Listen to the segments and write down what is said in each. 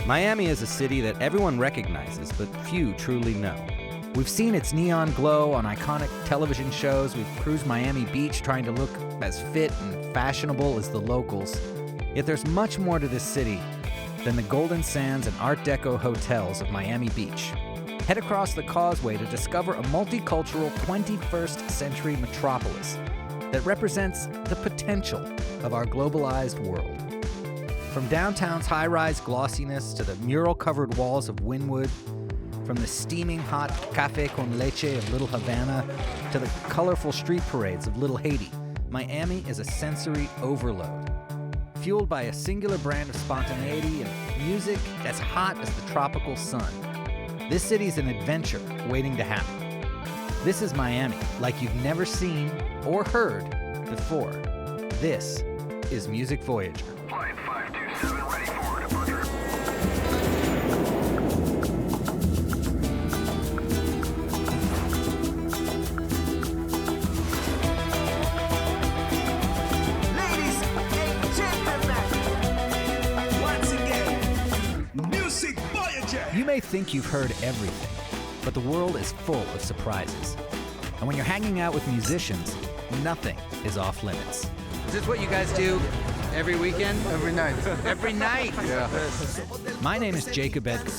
Miami is a city that everyone recognizes, but few truly know. We've seen its neon glow on iconic television shows. We've cruised Miami Beach trying to look as fit and fashionable as the locals. Yet there's much more to this city than the golden sands and Art Deco hotels of Miami Beach. Head across the causeway to discover a multicultural 21st century metropolis that represents the potential of our globalized world. From downtown's high-rise glossiness to the mural-covered walls of Wynwood, from the steaming hot café con leche of Little Havana to the colorful street parades of Little Haiti, Miami is a sensory overload, fueled by a singular brand of spontaneity and music as hot as the tropical sun. This city's an adventure waiting to happen. This is Miami, like you've never seen or heard before. This is Music Voyager. Flight 527 ready for departure. Ladies and gentlemen, once again, Music Voyager. You may think you've heard everything, but the world is full of surprises. And when you're hanging out with musicians, nothing is off limits. Is this what you guys do every weekend? Every night. Every night? Yeah. My name is Jacob Edgar.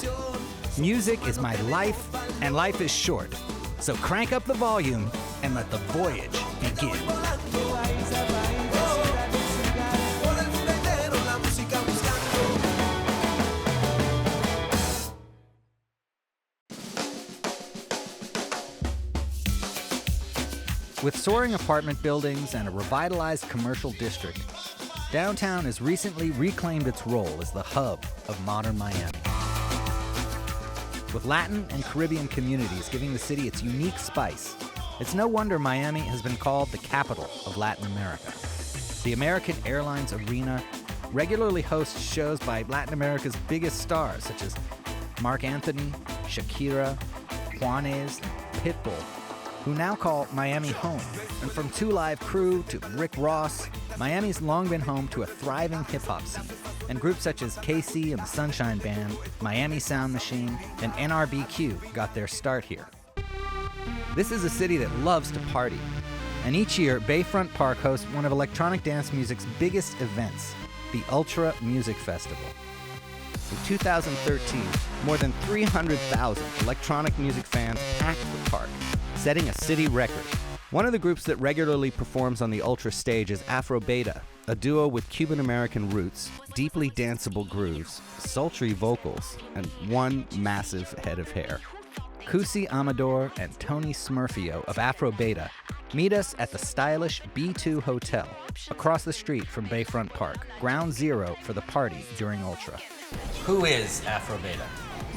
Music is my life, and life is short. So crank up the volume and let the voyage begin. With soaring apartment buildings and a revitalized commercial district, downtown has recently reclaimed its role as the hub of modern Miami. With Latin and Caribbean communities giving the city its unique spice, it's no wonder Miami has been called the capital of Latin America. The American Airlines Arena regularly hosts shows by Latin America's biggest stars, such as Marc Anthony, Shakira, Juanes, and Pitbull, who now call Miami home. And from 2 Live Crew to Rick Ross, Miami's long been home to a thriving hip-hop scene, and groups such as KC and the Sunshine Band, Miami Sound Machine, and NRBQ got their start here. This is a city that loves to party, and each year, Bayfront Park hosts one of electronic dance music's biggest events, the Ultra Music Festival. In 2013, more than 300,000 electronic music fans packed the park, setting a city record. One of the groups that regularly performs on the Ultra stage is Afro Beta, a duo with Cuban-American roots, deeply danceable grooves, sultry vocals, and one massive head of hair. Kusi Amador and Tony Smurfio of Afro Beta meet us at the stylish B2 Hotel, across the street from Bayfront Park, ground zero for the party during Ultra. Who is Afro Beta?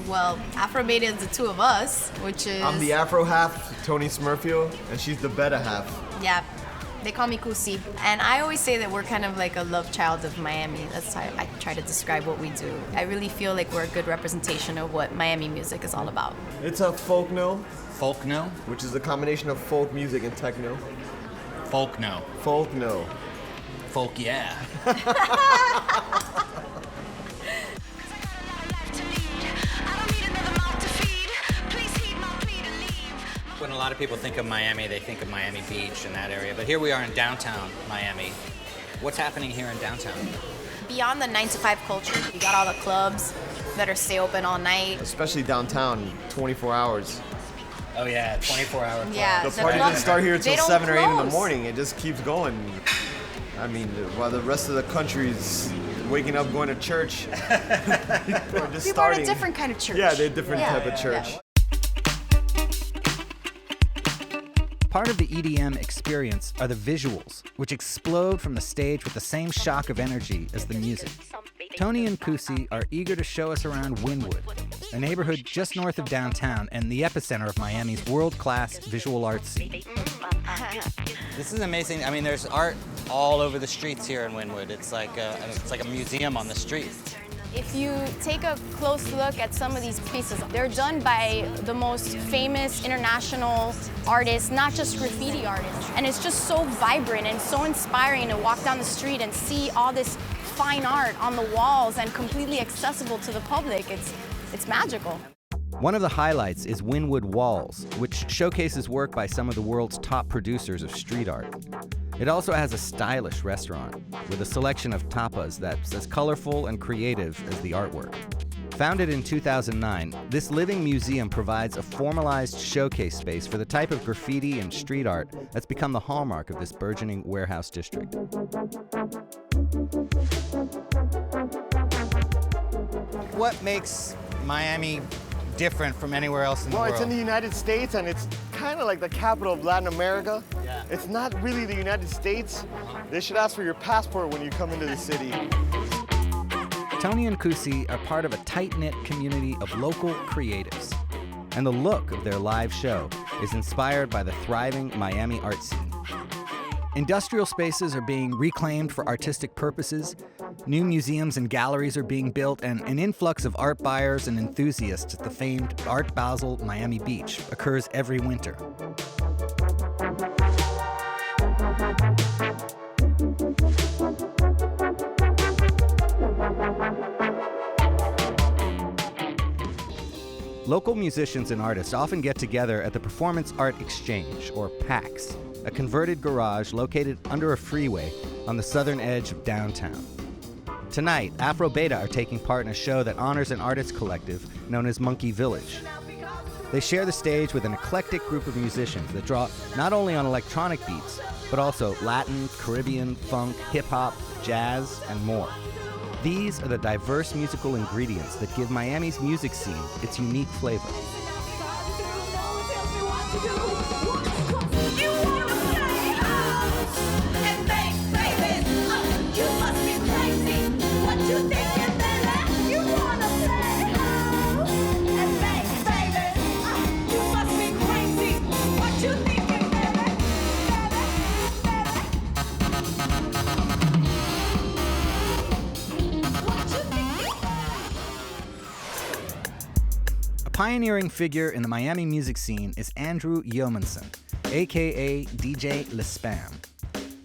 Well, Afro Beta is the two of us, which is... I'm the Afro half, Tony Smurfio, and she's the beta half. Yeah, they call me Kusi. And I always say that we're kind of like a love child of Miami. That's how I try to describe what we do. I really feel like we're a good representation of what Miami music is all about. It's a folkno, Folkno? which is a combination of folk music and techno. Folkno. Folkno. Folk, yeah. When a lot of people think of Miami, they think of Miami Beach and that area. But here we are in downtown Miami. What's happening here in downtown? Beyond the 9-to-5 culture, you got all the clubs that are stay open all night. Especially downtown, 24 hours. Oh yeah, 24-hour club. Yeah. The The party club- doesn't start here they until don't 7 or 8 in the close. morning. It just keeps going. I mean, while the rest of the country's waking up, going to church, people are just People are starting. in a different kind of church. Yeah, they're a different Yeah. type of church. Part of the EDM experience are the visuals, which explode from the stage with the same shock of energy as the music. Tony and Kusi are eager to show us around Wynwood, a neighborhood just north of downtown and the epicenter of Miami's world-class visual arts scene. This is amazing. I mean, there's art all over the streets here in Wynwood. It's like a museum on the street. If you take a close look at some of these pieces, they're done by the most famous international artists, not just graffiti artists. And it's just so vibrant and so inspiring to walk down the street and see all this fine art on the walls and completely accessible to the public. It's magical. One of the highlights is Wynwood Walls, which showcases work by some of the world's top producers of street art. It also has a stylish restaurant with a selection of tapas that's as colorful and creative as the artwork. Founded in 2009, this living museum provides a formalized showcase space for the type of graffiti and street art that's become the hallmark of this burgeoning warehouse district. What makes Miami different from anywhere else in the world? Well, it's in the United States, and it's kind of like the capital of Latin America. Yeah. It's not really the United States. They should ask for your passport when you come into the city. Tony and Kusi are part of a tight-knit community of local creatives, and the look of their live show is inspired by the thriving Miami art scene. Industrial spaces are being reclaimed for artistic purposes, new museums and galleries are being built, and an influx of art buyers and enthusiasts at the famed Art Basel Miami Beach occurs every winter. Local musicians and artists often get together at the Performance Art Exchange, or PAX, a converted garage located under a freeway on the southern edge of downtown. Tonight, Afro Beta are taking part in a show that honors an artist collective known as Monkey Village. They share the stage with an eclectic group of musicians that draw not only on electronic beats, but also Latin, Caribbean, funk, hip-hop, jazz, and more. These are the diverse musical ingredients that give Miami's music scene its unique flavor. Pioneering figure in the Miami music scene is Andrew Yeomanson, aka DJ Le Spam.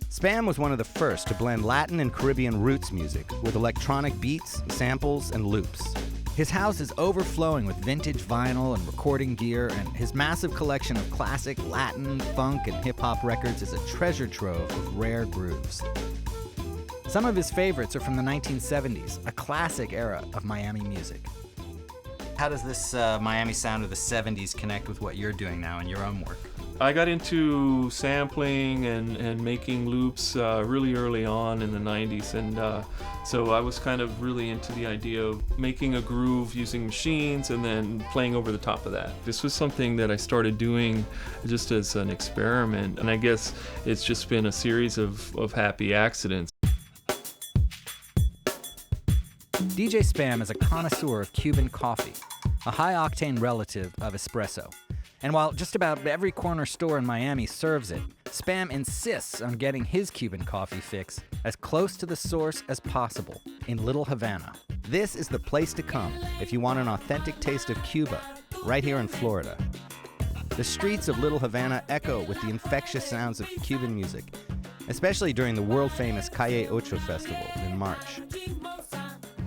Spam was one of the first to blend Latin and Caribbean roots music with electronic beats, samples, and loops. His house is overflowing with vintage vinyl and recording gear, and his massive collection of classic Latin, funk, and hip-hop records is a treasure trove of rare grooves. Some of his favorites are from the 1970s, a classic era of Miami music. How does this Miami sound of the 70s connect with what you're doing now in your own work? I got into sampling and making loops really early on in the 90s, and so I was kind of really into the idea of making a groove using machines and then playing over the top of that. This was something that I started doing just as an experiment, and I guess it's just been a series of happy accidents. DJ Spam is a connoisseur of Cuban coffee, a high-octane relative of espresso. And while just about every corner store in Miami serves it, Spam insists on getting his Cuban coffee fix as close to the source as possible in Little Havana. This is the place to come if you want an authentic taste of Cuba, right here in Florida. The streets of Little Havana echo with the infectious sounds of Cuban music, especially during the world-famous Calle Ocho Festival in March.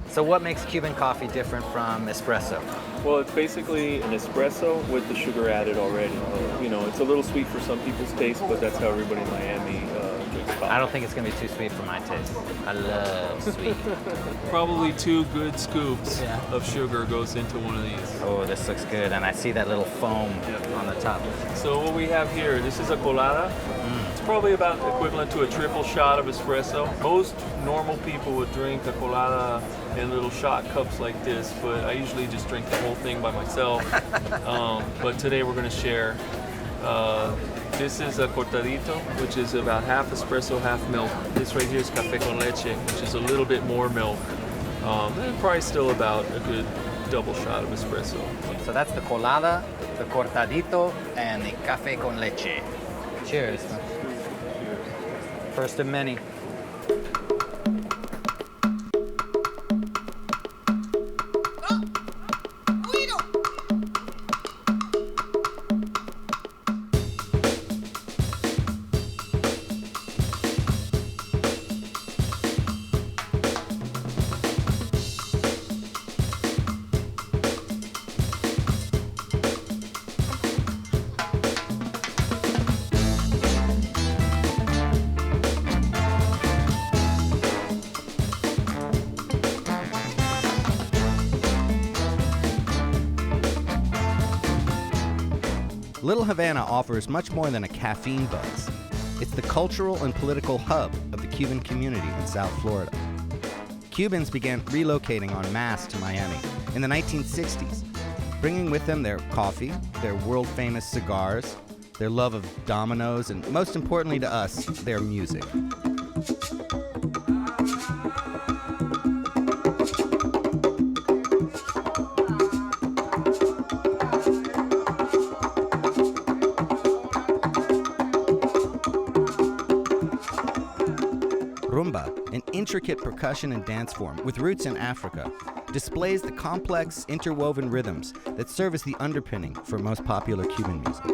So what makes Cuban coffee different from espresso? Well, it's basically an espresso with the sugar added already. You know, it's a little sweet for some people's taste, but that's how everybody in Miami drinks coffee. I don't think it's going to be too sweet for my taste. I love sweet. Probably 2 good scoops of sugar goes into one of these. Oh, this looks good, and I see that little foam on the top. So what we have here, this is a colada. It's probably about equivalent to a triple shot of espresso. Most normal people would drink a colada in little shot cups like this, but I usually just drink the whole thing by myself. But today we're going to share. This is a cortadito, which is about half espresso, half milk. This right here is café con leche, which is a little bit more milk. And probably still about a good double shot of espresso. So that's the colada, the cortadito, and the café con leche. Cheers. First of many. Little Havana offers much more than a caffeine buzz. It's the cultural and political hub of the Cuban community in South Florida. Cubans began relocating en masse to Miami in the 1960s, bringing with them their coffee, their world-famous cigars, their love of dominoes, and most importantly to us, their music. Rumba, an intricate percussion and dance form with roots in Africa, displays the complex, interwoven rhythms that serve as the underpinning for most popular Cuban music.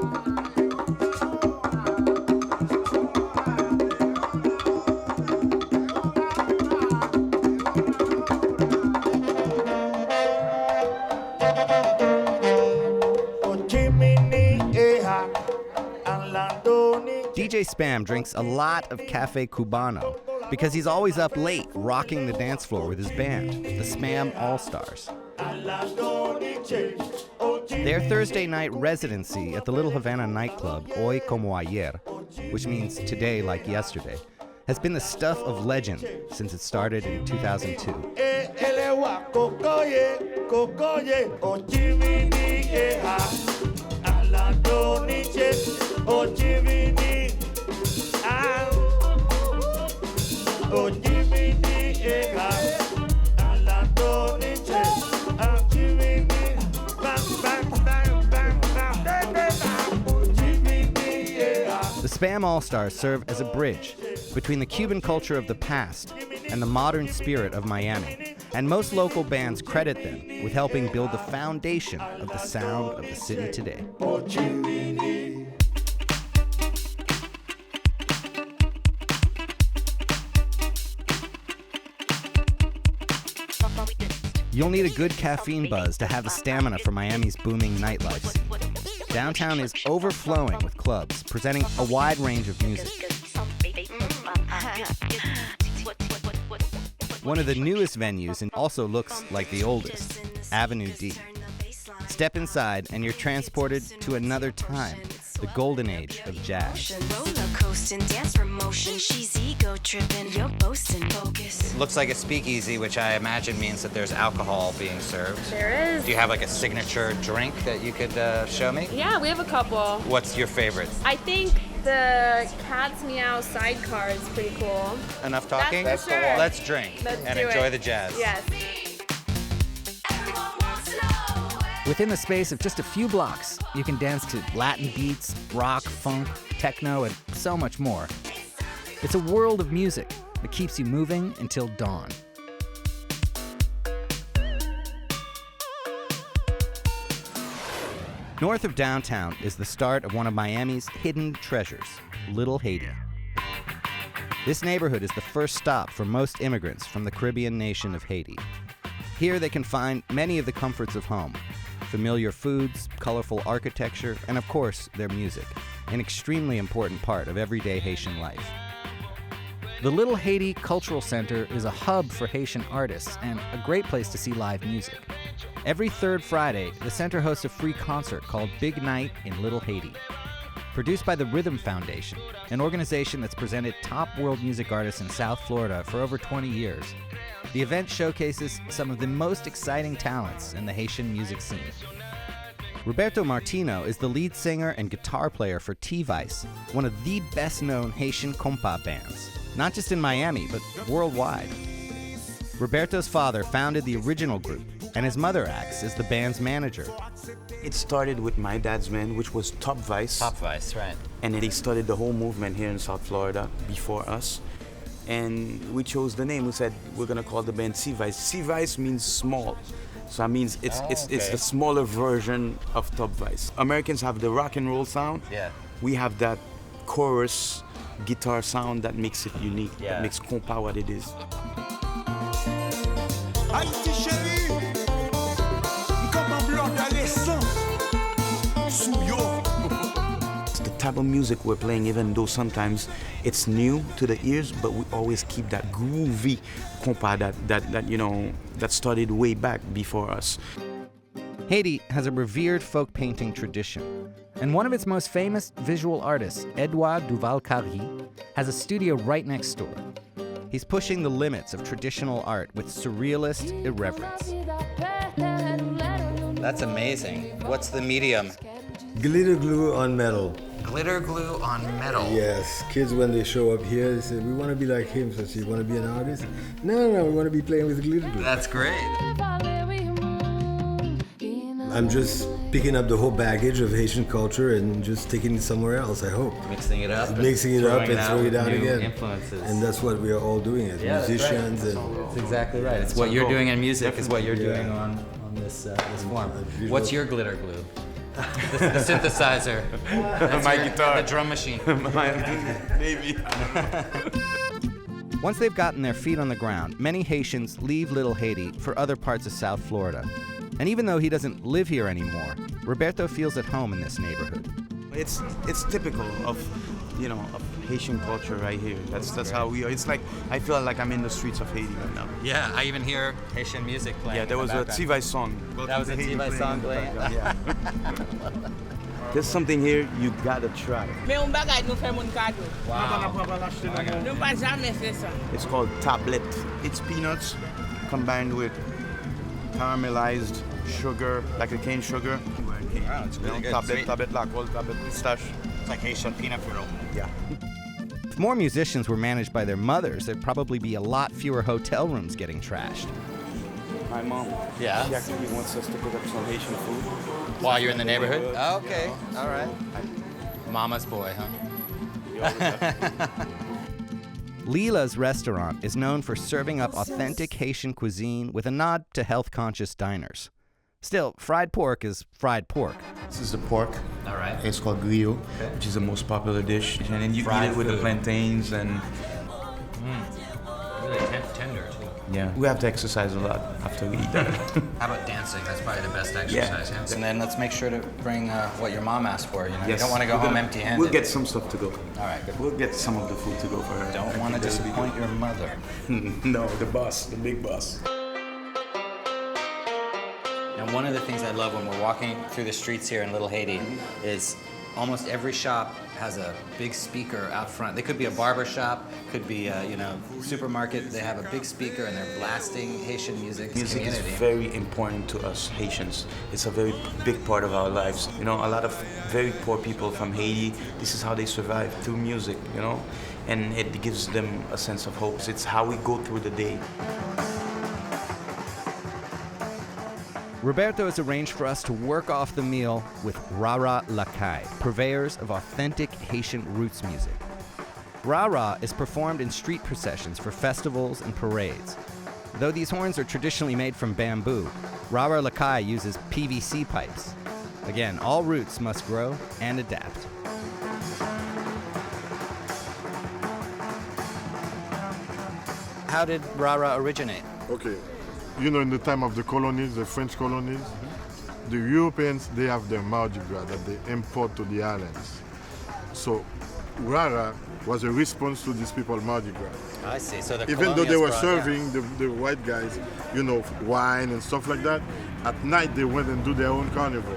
DJ Spam drinks a lot of Cafe Cubano because he's always up late rocking the dance floor with his band, the Spam All-Stars. Their Thursday night residency at the Little Havana nightclub, Hoy Como Ayer, which means today like yesterday, has been the stuff of legend since it started in 2002. The Spam All-Stars serve as a bridge between the Cuban culture of the past and the modern spirit of Miami, and most local bands credit them with helping build the foundation of the sound of the city today. You'll need a good caffeine buzz to have the stamina for Miami's booming nightlife scene. Downtown is overflowing with clubs presenting a wide range of music. One of the newest venues and also looks like the oldest, Avenue D. Step inside and you're transported to another time, the golden age of jazz. Looks like a speakeasy, which I imagine means that there's alcohol being served. There is. Do you have like a signature drink that you could show me? Yeah, we have a couple. What's your favorite? I think the Cat's Meow sidecar is pretty cool. Enough talking? That's for sure. Let's drink and do enjoy it. the jazz. Yes. Within the space of just a few blocks, you can dance to Latin beats, rock, funk, techno, and so much more. It's a world of music that keeps you moving until dawn. North of downtown is the start of one of Miami's hidden treasures, Little Haiti. This neighborhood is the first stop for most immigrants from the Caribbean nation of Haiti. Here they can find many of the comforts of home, familiar foods, colorful architecture, and of course, their music, an extremely important part of everyday Haitian life. The Little Haiti Cultural Center is a hub for Haitian artists and a great place to see live music. Every third Friday, the center hosts a free concert called Big Night in Little Haiti. Produced by the Rhythm Foundation, an organization that's presented top world music artists in South Florida for over 20 years, the event showcases some of the most exciting talents in the Haitian music scene. Roberto Martino is the lead singer and guitar player for T-Vice, one of the best-known Haitian compa bands, not just in Miami, but worldwide. Roberto's father founded the original group, and his mother acts as the band's manager. It started with my dad's band, which was Top Vice. Top Vice, right. And they started the whole movement here in South Florida before us. And we chose the name. We said we're gonna call the band C-Vice. C-Vice means small. So that means it's the smaller version of Top Vice. Americans have the rock and roll sound. Yeah. We have that chorus guitar sound that makes it unique, that makes compa what it is. Haïti chérie, comme un blanc d'adolescent, sous yo. It's the type of music we're playing, even though sometimes it's new to the ears, but we always keep that groovy compa that started way back before us. Haiti has a revered folk painting tradition. And one of its most famous visual artists, Edouard Duval-Cary, has a studio right next door. He's pushing the limits of traditional art with surrealist irreverence. That's amazing. What's the medium? Glitter glue on metal. Glitter glue on metal. Yes, kids when they show up here, they say, we want to be like him. So you want to be an artist? No, we want to be playing with glitter glue. That's great. I'm just picking up the whole baggage of Haitian culture and just taking it somewhere else, I hope. Mixing it up. Mixing it up and throwing it out new again. Influences. And that's what we are all doing as musicians. That's, right. That's exactly right. It's what you're doing in music is what you're doing on this form. What's your glitter glue? The synthesizer. My guitar. The drum machine. Maybe. Once they've gotten their feet on the ground, many Haitians leave Little Haiti for other parts of South Florida. And even though he doesn't live here anymore, Roberto feels at home in this neighborhood. It's typical of Haitian culture right here. That's how we are. It's like I feel like I'm in the streets of Haiti right now. Yeah, I even hear Haitian music playing. Yeah, there was a Tivai song. That was a Tivai song playing? Yeah. There's something here you gotta try. It's called tablet. It's peanuts combined with caramelized sugar, like a cane sugar. Wow, it's really good. Tablet, tablet pistache. It's like Haitian peanut brittle. Yeah. If more musicians were managed by their mothers, there'd probably be a lot fewer hotel rooms getting trashed. My mom. Yeah. She actually wants us to cook up some Haitian food. While you're in the neighborhood? Oh, okay, all right. Mama's boy, huh? Lila's restaurant is known for serving up authentic Haitian cuisine with a nod to health-conscious diners. Still, fried pork is fried pork. This is the pork. All right. It's called griot, which is the most popular dish. And then you Fried eat it with the food. plantains and... Really tender, too. Yeah. We have to exercise a lot after we eat that. How about dancing? That's probably the best exercise, yeah. And then let's make sure to bring what your mom asked for. You know, you Yes. don't want to go We're home gonna- empty-handed. We'll get some stuff to go. All right, good. We'll get some of the food to go for her. Don't want to disappoint your mother. No, the boss, the big boss. And one of the things I love when we're walking through the streets here in Little Haiti is almost every shop has a big speaker out front. They could be a barber shop, could be a supermarket. They have a big speaker and they're blasting Haitian music. Music is community. very important to us Haitians. It's a very big part of our lives. You know, a lot of very poor people from Haiti, this is how they survive, through music, you know? And it gives them a sense of hope. It's how we go through the day. Roberto has arranged for us to work off the meal with Rara Lakai, purveyors of authentic Haitian roots music. Rara is performed in street processions for festivals and parades. Though these horns are traditionally made from bamboo, Rara Lakai uses PVC pipes. Again, all roots must grow and adapt. How did Rara originate? Okay, you know, in the time of the colonies, the French colonies, the Europeans, they have their Mardi Gras that they import to the islands. So Rara was a response to these people Mardi Gras. I see. So the Even though they were colonials brought- serving the white guys, you know, wine and stuff like that, at night they went and do their own carnival.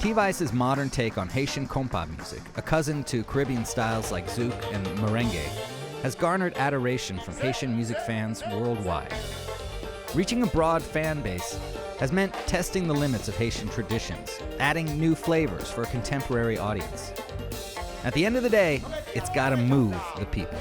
T-Vice's modern take on Haitian compa music, a cousin to Caribbean styles like zouk and merengue, has garnered adoration from Haitian music fans worldwide. Reaching a broad fan base has meant testing the limits of Haitian traditions, adding new flavors for a contemporary audience. At the end of the day, it's gotta move the people.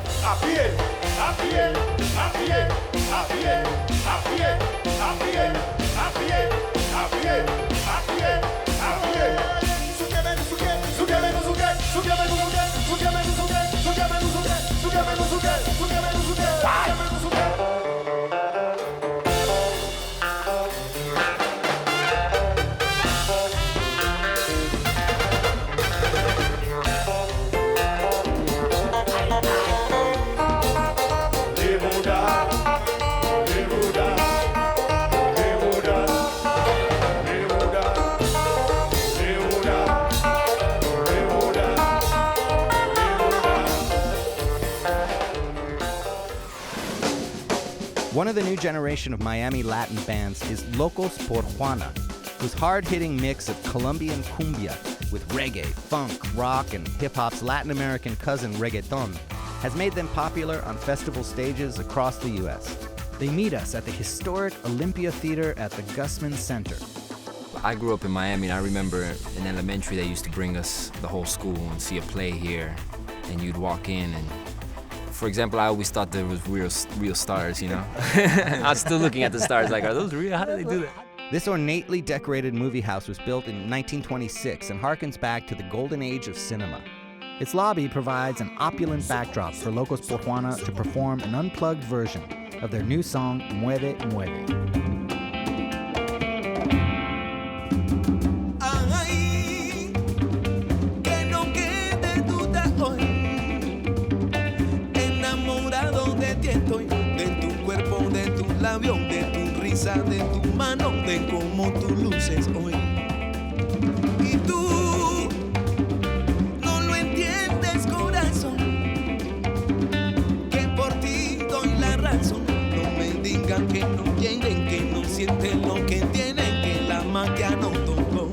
One of the new generation of Miami Latin bands is Locos por Juana, whose hard-hitting mix of Colombian cumbia with reggae, funk, rock, and hip-hop's Latin American cousin reggaeton has made them popular on festival stages across the U.S. They meet us at the historic Olympia Theater at the Gusman Center. I grew up in Miami, and I remember in elementary they used to bring us the whole school and see a play here, and you'd walk in and, for example, I always thought there was real stars, you know? I was still looking at the stars like, are those real? How do they do that? This ornately decorated movie house was built in 1926 and harkens back to the golden age of cinema. Its lobby provides an opulent backdrop for Locos por Juana to perform an unplugged version of their new song, Mueve, Mueve. Ay, que no quede duda hoy. Enamorado de ti estoy, de tu cuerpo, de tu labio, de tu risa, de tu mano, de cómo tú luces hoy. Y tú no lo entiendes, corazón, que por ti doy la razón. No me digan que no quieren, que no sienten lo que tienen, que la magia no tocó.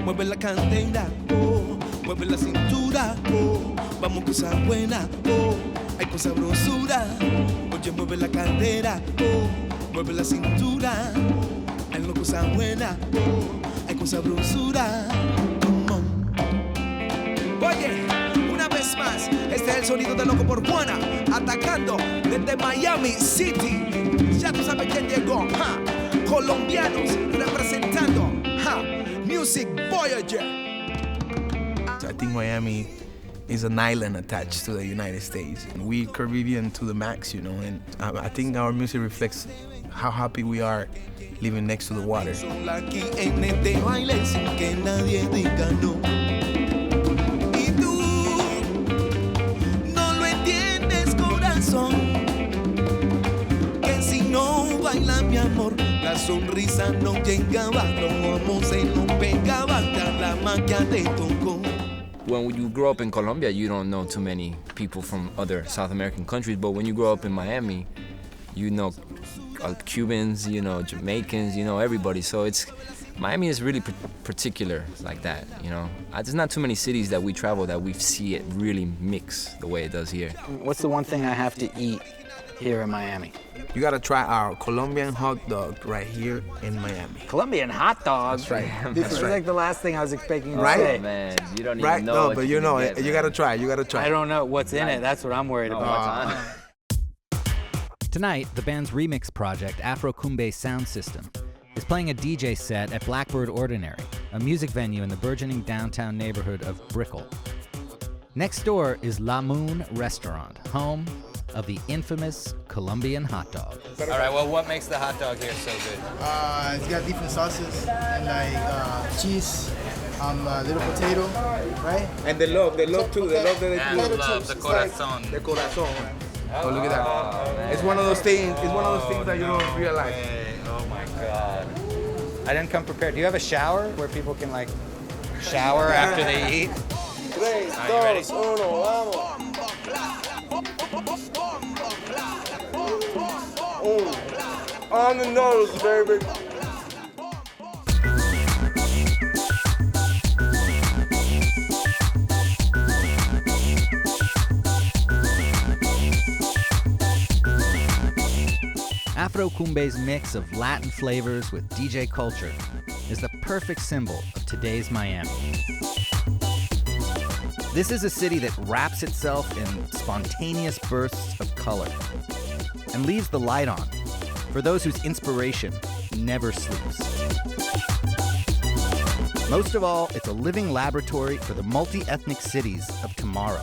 Mueve la cadera, oh, mueve la cintura, oh, vamos cosa buena, oh, hay cosa sabrosura. Oye, mueve la cadera, oh, mueve la cintura, hay una cosa buena, oh, hay cosa sabrosura. Come on. Oye, una vez más, este es el sonido de Loco por Juana, atacando desde Miami City. Ya tú sabes quién llegó, ja. Colombianos representando, ja. Music Voyager. I think Miami is an island attached to the United States. And we Caribbean to the max, you know, and I think our music reflects how happy we are living next to the water. Aquí en este baile sin que nadie diga no. Y tú no lo entiendes, corazón, que si no baila mi amor, la sonrisa no llegaba, los ojos se nos pegaban, ya la magia te tocó. When you grow up in Colombia, you don't know too many people from other South American countries, but when you grow up in Miami, you know Cubans, you know Jamaicans, you know everybody. So Miami is really particular like that, you know. There's not too many cities that we travel that we see it really mix the way it does here. What's the one thing I have to eat here in Miami? You gotta try our Colombian hot dog right here in Miami. Colombian hot dogs? That's right. This That's is right. like the last thing I was expecting you to Right? say. Oh, man, you don't even Right? know No, what but you you know can it. get, You man. gotta try. You gotta try. I don't know what's in it. That's what I'm worried Oh, about. what's on it? Tonight, the band's remix project, Afro Cumbe Sound System, is playing a DJ set at Blackbird Ordinary, a music venue in the burgeoning downtown neighborhood of Brickell. Next door is La Moon Restaurant, home of the infamous Colombian hot dog. All right, well, what makes the hot dog here so good? It's got different sauces and like cheese, little potato, right? And the love too. The love that they And put. love, the corazon. The corazon. Oh, look at that. It's one of those things. It's one of those things that you don't realize. Oh my God. I didn't come prepared. Do you have a shower where people can like shower after they eat? 3, Are you ready? 2, 1, vamos. On the nose, baby. Afro Cumbe's mix of Latin flavors with DJ culture is the perfect symbol of today's Miami. This is a city that wraps itself in spontaneous bursts of color and leaves the light on for those whose inspiration never sleeps. Most of all, it's a living laboratory for the multi-ethnic cities of tomorrow.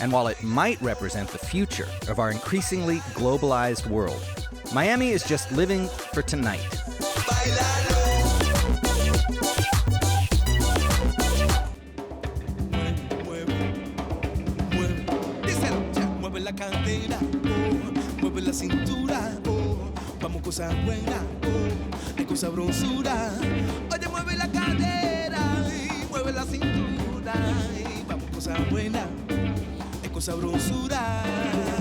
And while it might represent the future of our increasingly globalized world, Miami is just living for tonight. Mueve la cadera, oh, mueve la cintura, oh, vamos cosa buena, oh, hay cosa sabrosura. Oye, mueve la cadera, y mueve la cintura, y vamos cosa buena, hay cosa con sabrosura.